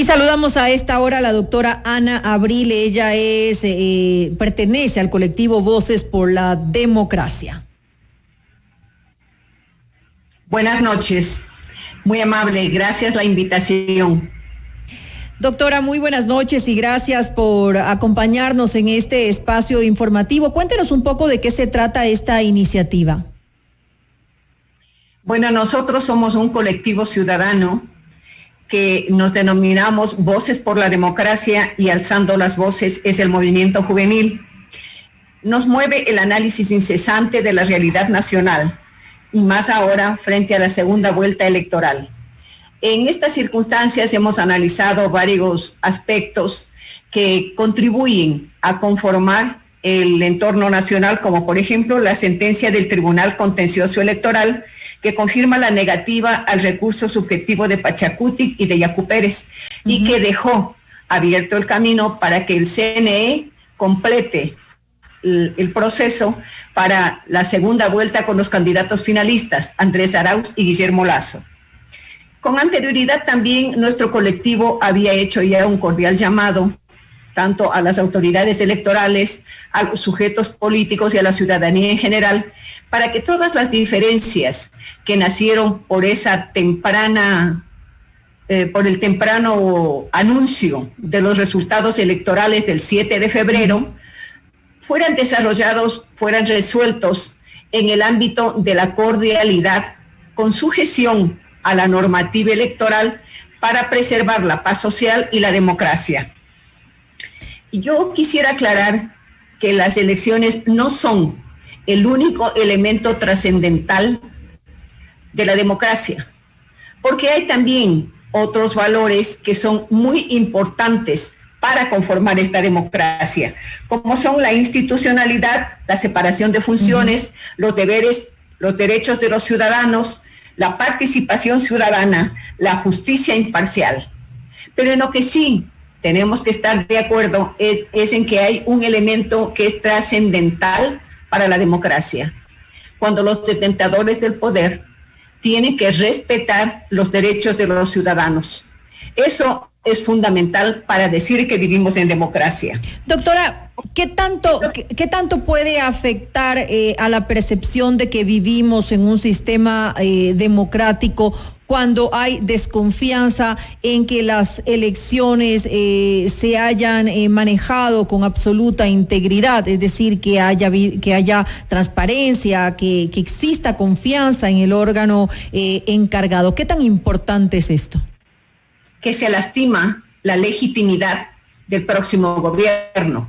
Y saludamos a esta hora a la doctora Ana Abril. Ella pertenece al colectivo Voces por la Democracia. Buenas noches, muy amable, gracias la invitación. Doctora, muy buenas noches y gracias por acompañarnos en este espacio informativo. Cuéntenos un poco de qué se trata esta iniciativa. Bueno, nosotros somos un colectivo ciudadano que nos denominamos Voces por la Democracia, y Alzando las Voces es el movimiento juvenil. Nos mueve el análisis incesante de la realidad nacional, y más ahora frente a la segunda vuelta electoral. En estas circunstancias hemos analizado varios aspectos que contribuyen a conformar el entorno nacional, como por ejemplo la sentencia del Tribunal Contencioso Electoral, que confirma la negativa al recurso subjetivo de Pachacutic y de Yacu Pérez, y que dejó abierto el camino para que el CNE complete el proceso para la segunda vuelta con los candidatos finalistas, Andrés Arauz y Guillermo Lasso. Con anterioridad también nuestro colectivo había hecho ya un cordial llamado tanto a las autoridades electorales, a los sujetos políticos y a la ciudadanía en general, para que todas las diferencias que nacieron por esa por el temprano anuncio de los resultados electorales del 7 de febrero, fueran desarrollados, fueran resueltos en el ámbito de la cordialidad, con sujeción a la normativa electoral para preservar la paz social y la democracia. Yo quisiera aclarar que las elecciones no son el único elemento trascendental de la democracia, porque hay también otros valores que son muy importantes para conformar esta democracia, como son la institucionalidad, la separación de funciones, los deberes, los derechos de los ciudadanos, la participación ciudadana, la justicia imparcial. Pero en lo que sí tenemos que estar de acuerdo es en que hay un elemento que es trascendental para la democracia, cuando los detentadores del poder tienen que respetar los derechos de los ciudadanos. Eso es fundamental para decir que vivimos en democracia. Doctora, ¿qué tanto puede afectar a la percepción de que vivimos en un sistema democrático cuando hay desconfianza en que las elecciones se hayan manejado con absoluta integridad? Es decir, que haya transparencia, que exista confianza en el órgano encargado. ¿Qué tan importante es esto? Que se lastima la legitimidad del próximo gobierno,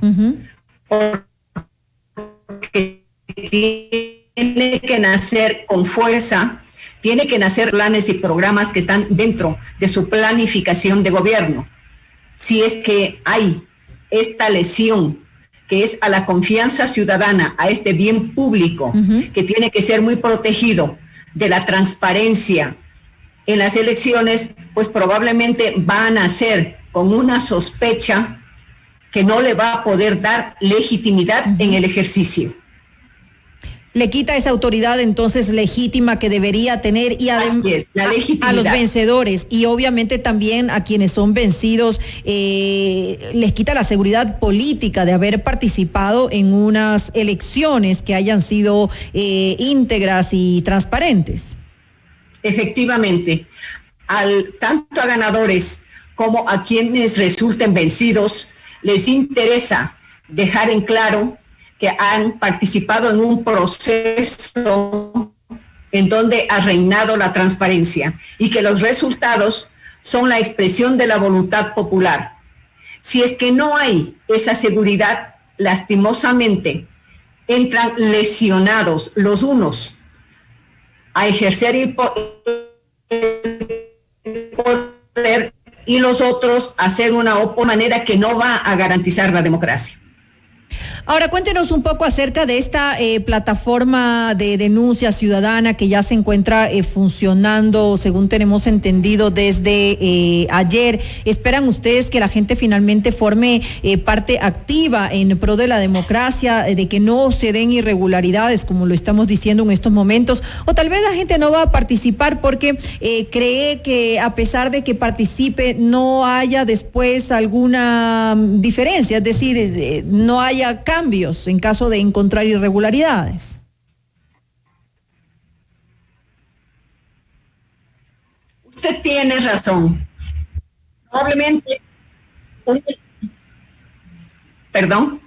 porque tiene que nacer con fuerza, tiene que nacer planes y programas que están dentro de su planificación de gobierno. Si es que hay esta lesión que es a la confianza ciudadana, a este bien público, que tiene que ser muy protegido de la transparencia en las elecciones, pues probablemente van a ser con una sospecha que no le va a poder dar legitimidad en el ejercicio. Le quita esa autoridad entonces legítima que debería tener, y además a los vencedores, y obviamente también a quienes son vencidos les quita la seguridad política de haber participado en unas elecciones que hayan sido íntegras y transparentes. Efectivamente, tanto a ganadores como a quienes resulten vencidos, les interesa dejar en claro que han participado en un proceso en donde ha reinado la transparencia y que los resultados son la expresión de la voluntad popular. Si es que no hay esa seguridad, lastimosamente entran lesionados los unos a ejercer el poder y los otros a hacer una manera que no va a garantizar la democracia. Ahora cuéntenos un poco acerca de esta plataforma de denuncia ciudadana que ya se encuentra funcionando, según tenemos entendido, desde ayer. ¿Esperan ustedes que la gente finalmente forme parte activa en pro de la democracia, de que no se den irregularidades, como lo estamos diciendo en estos momentos? O tal vez la gente no va a participar porque cree que a pesar de que participe no haya después alguna diferencia, es decir, no haya cambios en caso de encontrar irregularidades. Usted tiene razón. Probablemente, perdón.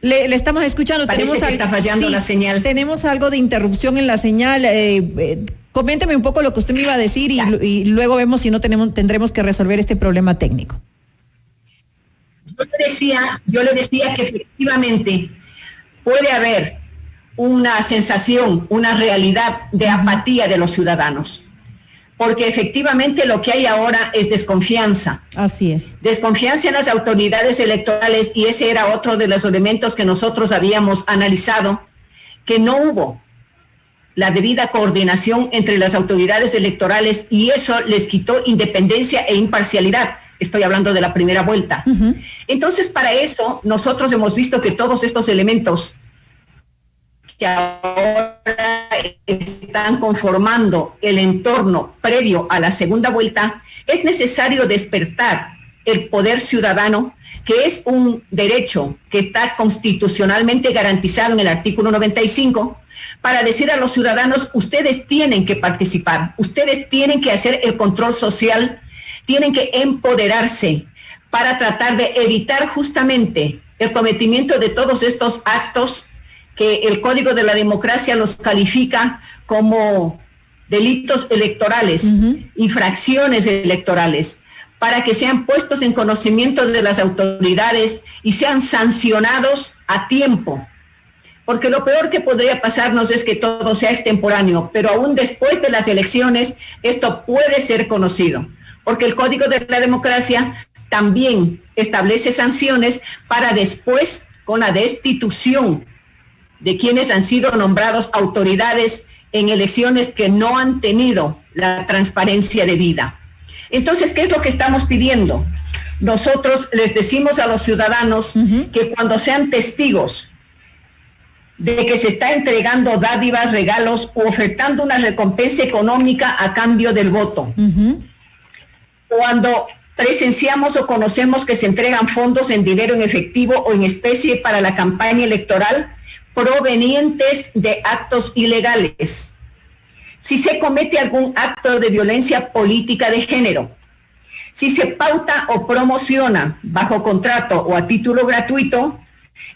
Le estamos escuchando. Parece que está fallando la señal. Tenemos algo de interrupción en la señal. Coménteme un poco lo que usted me iba a decir y luego vemos si no tendremos que resolver este problema técnico. Yo le decía que efectivamente puede haber una sensación, una realidad de apatía de los ciudadanos, porque efectivamente lo que hay ahora es desconfianza. Así es. Desconfianza en las autoridades electorales, y ese era otro de los elementos que nosotros habíamos analizado, que no hubo la debida coordinación entre las autoridades electorales y eso les quitó independencia e imparcialidad. Estoy hablando de la primera vuelta. Uh-huh. Entonces, para eso, nosotros hemos visto que todos estos elementos que ahora están conformando el entorno previo a la segunda vuelta, es necesario despertar el poder ciudadano, que es un derecho que está constitucionalmente garantizado en el artículo 95, para decir a los ciudadanos, ustedes tienen que participar, ustedes tienen que hacer el control social, tienen que empoderarse para tratar de evitar justamente el cometimiento de todos estos actos que el Código de la Democracia los califica como delitos electorales, uh-huh, infracciones electorales, para que sean puestos en conocimiento de las autoridades y sean sancionados a tiempo. Porque lo peor que podría pasarnos es que todo sea extemporáneo, pero aún después de las elecciones esto puede ser conocido, porque el Código de la Democracia también establece sanciones para después, con la destitución de quienes han sido nombrados autoridades en elecciones que no han tenido la transparencia debida. Entonces, ¿qué es lo que estamos pidiendo? Nosotros les decimos a los ciudadanos, uh-huh, que cuando sean testigos de que se está entregando dádivas, regalos u ofertando una recompensa económica a cambio del voto, uh-huh, cuando presenciamos o conocemos que se entregan fondos en dinero en efectivo o en especie para la campaña electoral provenientes de actos ilegales, si se comete algún acto de violencia política de género, si se pauta o promociona bajo contrato o a título gratuito,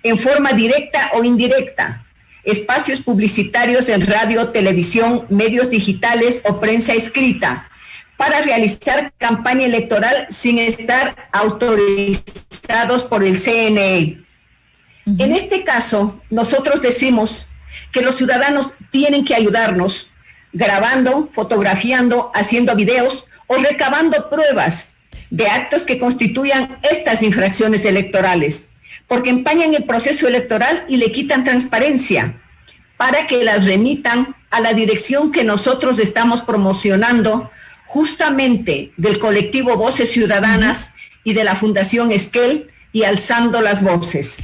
en forma directa o indirecta, espacios publicitarios en radio, televisión, medios digitales o prensa escrita, para realizar campaña electoral sin estar autorizados por el CNE. Uh-huh. En este caso, nosotros decimos que los ciudadanos tienen que ayudarnos grabando, fotografiando, haciendo videos o recabando pruebas de actos que constituyan estas infracciones electorales, porque empañan el proceso electoral y le quitan transparencia, para que las remitan a la dirección que nosotros estamos promocionando, justamente del colectivo Voces Ciudadanas, uh-huh, y de la Fundación Esquel y Alzando las Voces.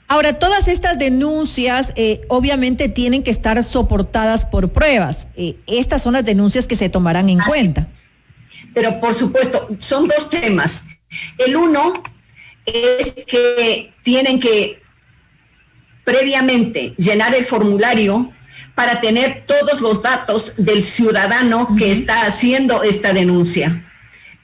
Ahora, todas estas denuncias obviamente tienen que estar soportadas por pruebas. Estas son las denuncias que se tomarán en cuenta. Pero por supuesto, son dos temas. El uno es que tienen que previamente llenar el formulario para tener todos los datos del ciudadano, uh-huh, que está haciendo esta denuncia.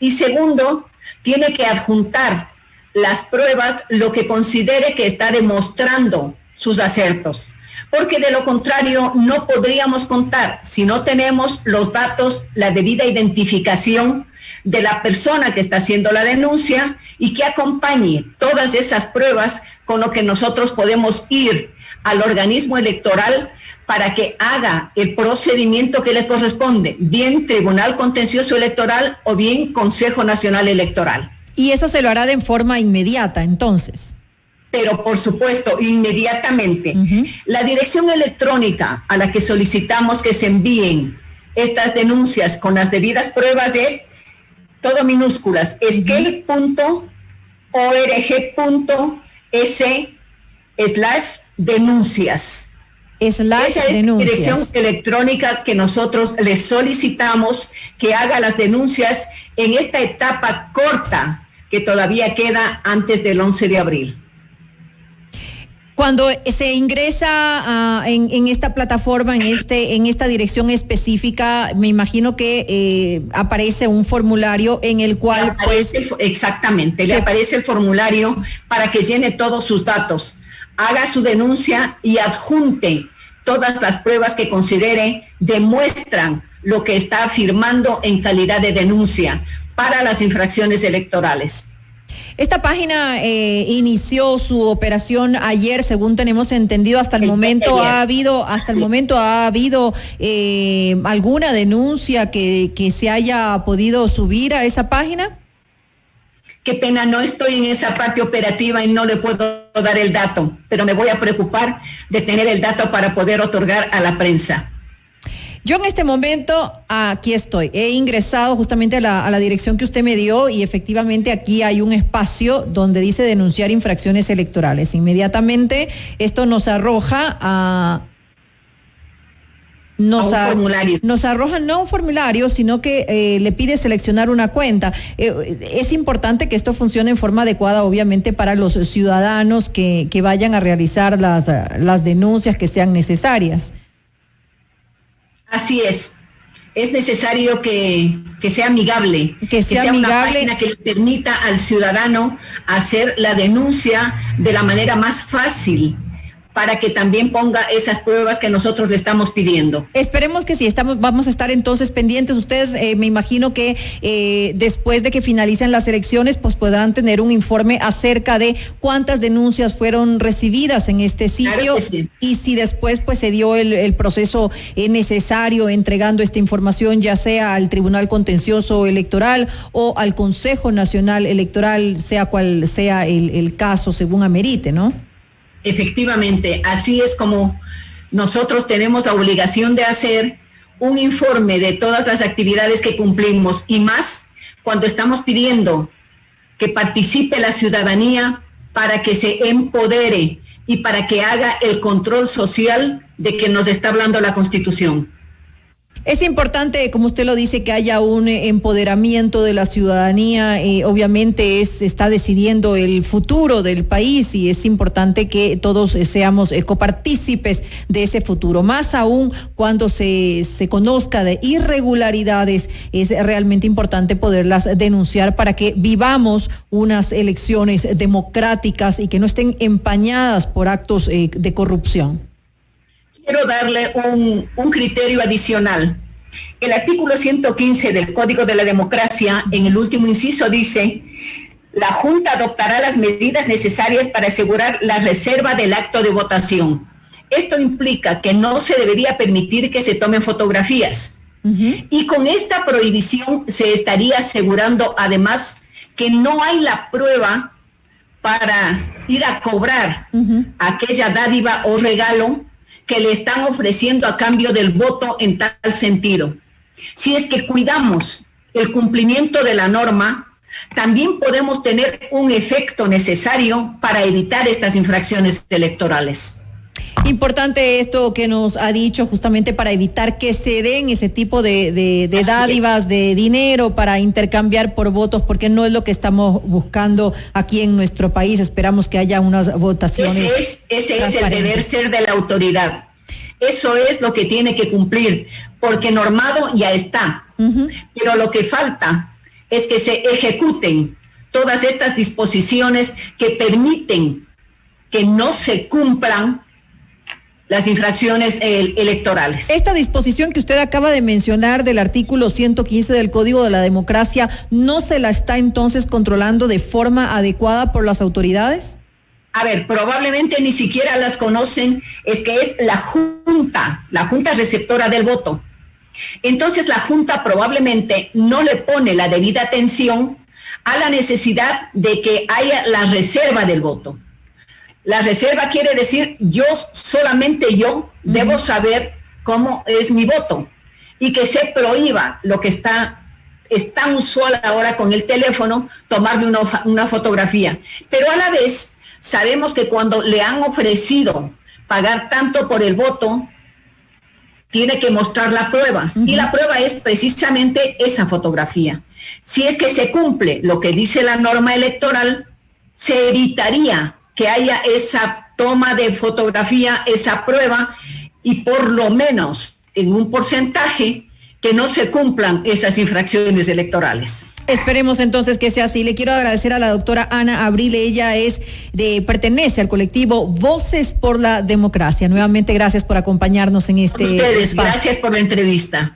Y segundo, tiene que adjuntar las pruebas, lo que considere que está demostrando sus acertos, porque de lo contrario no podríamos contar, si no tenemos los datos, la debida identificación de la persona que está haciendo la denuncia y que acompañe todas esas pruebas con lo que nosotros podemos ir al organismo electoral para que haga el procedimiento que le corresponde, bien Tribunal Contencioso Electoral o bien Consejo Nacional Electoral. Y eso se lo hará de forma inmediata, entonces. pero por supuesto, inmediatamente. La dirección electrónica a la que solicitamos que se envíen estas denuncias con las debidas pruebas es, todo minúsculas, esquel.org.es/denuncias. Esa es la dirección electrónica que nosotros les solicitamos que haga las denuncias en esta etapa corta que todavía queda antes del 11 de abril. Cuando se ingresa en esta plataforma, en esta dirección específica, me imagino que aparece un formulario en el cual exactamente, le aparece el formulario para que llene todos sus datos, haga su denuncia y adjunte todas las pruebas que considere demuestran lo que está afirmando en calidad de denuncia para las infracciones electorales. Esta página inició su operación ayer, según tenemos entendido. Hasta el momento ha habido alguna denuncia que se haya podido subir a esa página. Qué pena, no estoy en esa parte operativa y no le puedo dar el dato, pero me voy a preocupar de tener el dato para poder otorgar a la prensa. Yo en este momento, aquí estoy, he ingresado justamente a la dirección que usted me dio y efectivamente aquí hay un espacio donde dice denunciar infracciones electorales. Inmediatamente esto nos arroja a nos arroja no un formulario, sino que le pide seleccionar una cuenta. Es importante que esto funcione en forma adecuada, obviamente, para los ciudadanos que vayan a realizar las denuncias que sean necesarias. Así es necesario que sea amigable, que sea una página que le permita al ciudadano hacer la denuncia de la manera más fácil, para que también ponga esas pruebas que nosotros le estamos pidiendo. Esperemos que sí, vamos a estar entonces pendientes. Ustedes me imagino que después de que finalicen las elecciones, pues podrán tener un informe acerca de cuántas denuncias fueron recibidas en este sitio. Claro que sí. Y si después pues se dio el proceso necesario entregando esta información, ya sea al Tribunal Contencioso Electoral o al Consejo Nacional Electoral, sea cual sea el caso según amerite, ¿no? Efectivamente, así es como nosotros tenemos la obligación de hacer un informe de todas las actividades que cumplimos, y más cuando estamos pidiendo que participe la ciudadanía para que se empodere y para que haga el control social de que nos está hablando la Constitución. Es importante, como usted lo dice, que haya un empoderamiento de la ciudadanía. Obviamente está decidiendo el futuro del país y es importante que todos seamos copartícipes de ese futuro. Más aún cuando se conozca de irregularidades, es realmente importante poderlas denunciar para que vivamos unas elecciones democráticas y que no estén empañadas por actos de corrupción. Quiero darle un criterio adicional. El artículo 115 del Código de la Democracia, en el último inciso, dice: la Junta adoptará las medidas necesarias para asegurar la reserva del acto de votación. Esto implica que no se debería permitir que se tomen fotografías. Y con esta prohibición se estaría asegurando además que no hay la prueba para ir a cobrar aquella dádiva o regalo que le están ofreciendo a cambio del voto en tal sentido. Si es que cuidamos el cumplimiento de la norma, también podemos tener un efecto necesario para evitar estas infracciones electorales. Importante esto que nos ha dicho, justamente para evitar que se den ese tipo de dádivas, de dinero para intercambiar por votos, porque no es lo que estamos buscando aquí en nuestro país. Esperamos que haya unas votaciones. Ese es el deber ser de la autoridad. Eso es lo que tiene que cumplir, porque normado ya está. Pero lo que falta es que se ejecuten todas estas disposiciones que permiten que no se cumplan las infracciones electorales. Esta disposición que usted acaba de mencionar del artículo 115 del Código de la Democracia, ¿no se la está entonces controlando de forma adecuada por las autoridades? A ver, probablemente ni siquiera las conocen, es que es la Junta receptora del voto. Entonces la Junta probablemente no le pone la debida atención a la necesidad de que haya la reserva del voto. La reserva quiere decir solamente yo debo saber cómo es mi voto y que se prohíba lo que es tan usual ahora con el teléfono, tomarle una fotografía. Pero a la vez sabemos que cuando le han ofrecido pagar tanto por el voto, tiene que mostrar la prueba. Y la prueba es precisamente esa fotografía. Si es que se cumple lo que dice la norma electoral, se evitaría que haya esa toma de fotografía, esa prueba, y por lo menos en un porcentaje que no se cumplan esas infracciones electorales. Esperemos entonces que sea así. Le quiero agradecer a la doctora Ana Abril, ella pertenece al colectivo Voces por la Democracia. Nuevamente gracias por acompañarnos en este Ustedes, espacio. Gracias por la entrevista.